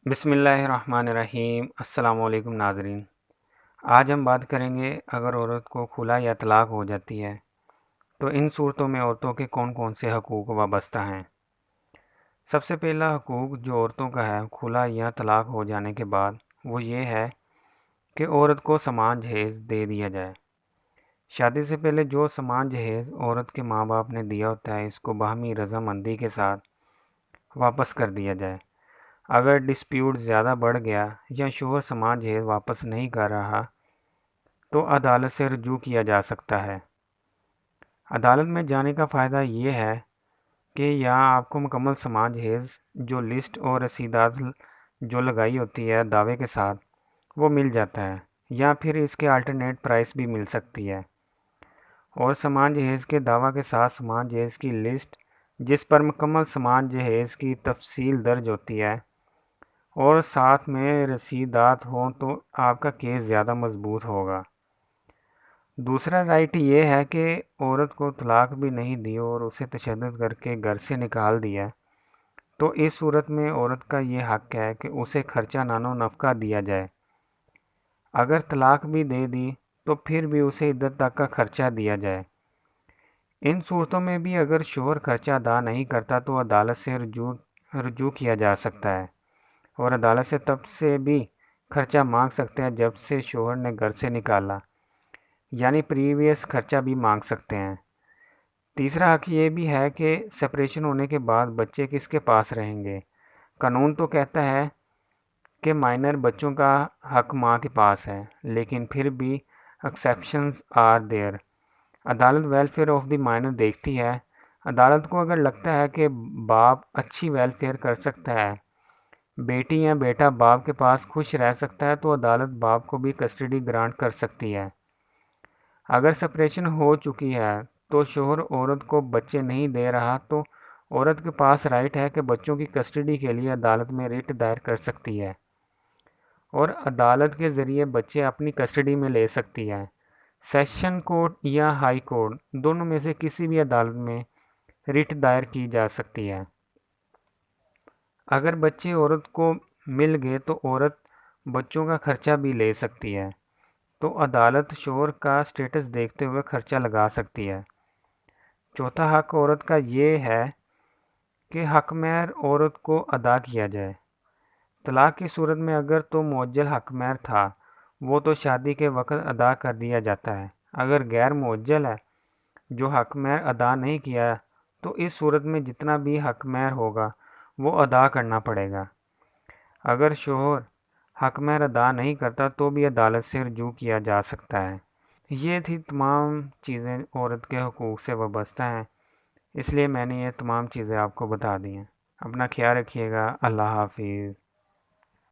بسم اللہ الرحمن الرحیم۔ السلام علیکم ناظرین، آج ہم بات کریں گے اگر عورت کو خلا یا طلاق ہو جاتی ہے تو ان صورتوں میں عورتوں کے کون کون سے حقوق وابستہ ہیں۔ سب سے پہلا حقوق جو عورتوں کا ہے خلا یا طلاق ہو جانے کے بعد وہ یہ ہے کہ عورت کو سامان جہیز دے دیا جائے۔ شادی سے پہلے جو سامان جہیز عورت کے ماں باپ نے دیا ہوتا ہے اس کو باہمی رضامندی کے ساتھ واپس کر دیا جائے۔ اگر ڈسپیوٹ زیادہ بڑھ گیا یا شوہر سامان جہیز واپس نہیں کر رہا تو عدالت سے رجوع کیا جا سکتا ہے۔ عدالت میں جانے کا فائدہ یہ ہے کہ یہاں آپ کو مکمل سامان جہیز جو لسٹ اور رسیدات جو لگائی ہوتی ہے دعوے کے ساتھ وہ مل جاتا ہے، یا پھر اس کے الٹرنیٹ پرائس بھی مل سکتی ہے، اور سامان جہیز کے دعویٰ کے ساتھ سامان جہیز کی لسٹ جس پر مکمل سامان جہیز کی تفصیل درج ہوتی ہے اور ساتھ میں رسیدات ہوں تو آپ کا کیس زیادہ مضبوط ہوگا۔ دوسرا رائٹ یہ ہے کہ عورت کو طلاق بھی نہیں دی اور اسے تشدد کر کے گھر سے نکال دیا تو اس صورت میں عورت کا یہ حق ہے کہ اسے خرچہ نان و نفقہ دیا جائے۔ اگر طلاق بھی دے دی تو پھر بھی اسے عدت تک کا خرچہ دیا جائے۔ ان صورتوں میں بھی اگر شوہر خرچہ ادا نہیں کرتا تو عدالت سے رجوع کیا جا سکتا ہے، اور عدالت سے تب سے بھی خرچہ مانگ سکتے ہیں جب سے شوہر نے گھر سے نکالا، یعنی پریویس خرچہ بھی مانگ سکتے ہیں۔ تیسرا حق یہ بھی ہے کہ سپریشن ہونے کے بعد بچے کس کے پاس رہیں گے۔ قانون تو کہتا ہے کہ مائنر بچوں کا حق ماں کے پاس ہے، لیکن پھر بھی ایکسیپشنز آر دیئر۔ عدالت ویلفیئر آف دی مائنر دیکھتی ہے۔ عدالت کو اگر لگتا ہے کہ باپ اچھی ویلفیئر کر سکتا ہے، بیٹی یا بیٹا باپ کے پاس خوش رہ سکتا ہے، تو عدالت باپ کو بھی کسٹڈی گرانٹ کر سکتی ہے۔ اگر سپریشن ہو چکی ہے تو شوہر عورت کو بچے نہیں دے رہا تو عورت کے پاس رائٹ ہے کہ بچوں کی کسٹڈی کے لیے عدالت میں ریٹ دائر کر سکتی ہے، اور عدالت کے ذریعے بچے اپنی کسٹڈی میں لے سکتی ہے۔ سیشن کورٹ یا ہائی کورٹ دونوں میں سے کسی بھی عدالت میں ریٹ دائر کی جا سکتی ہے۔ اگر بچے عورت کو مل گئے تو عورت بچوں کا خرچہ بھی لے سکتی ہے، تو عدالت شوہر کا سٹیٹس دیکھتے ہوئے خرچہ لگا سکتی ہے۔ چوتھا حق عورت کا یہ ہے کہ حق مہر عورت کو ادا کیا جائے۔ طلاق کی صورت میں اگر تو معجل حق مہر تھا وہ تو شادی کے وقت ادا کر دیا جاتا ہے۔ اگر غیر معجل ہے جو حق مہر ادا نہیں کیا تو اس صورت میں جتنا بھی حق مہر ہوگا وہ ادا کرنا پڑے گا۔ اگر شوہر حق مہر ادا نہیں کرتا تو بھی عدالت سے رجوع کیا جا سکتا ہے۔ یہ تھی تمام چیزیں عورت کے حقوق سے وابستہ ہیں، اس لیے میں نے یہ تمام چیزیں آپ کو بتا دی ہیں۔ اپنا خیال رکھیے گا۔ اللہ حافظ۔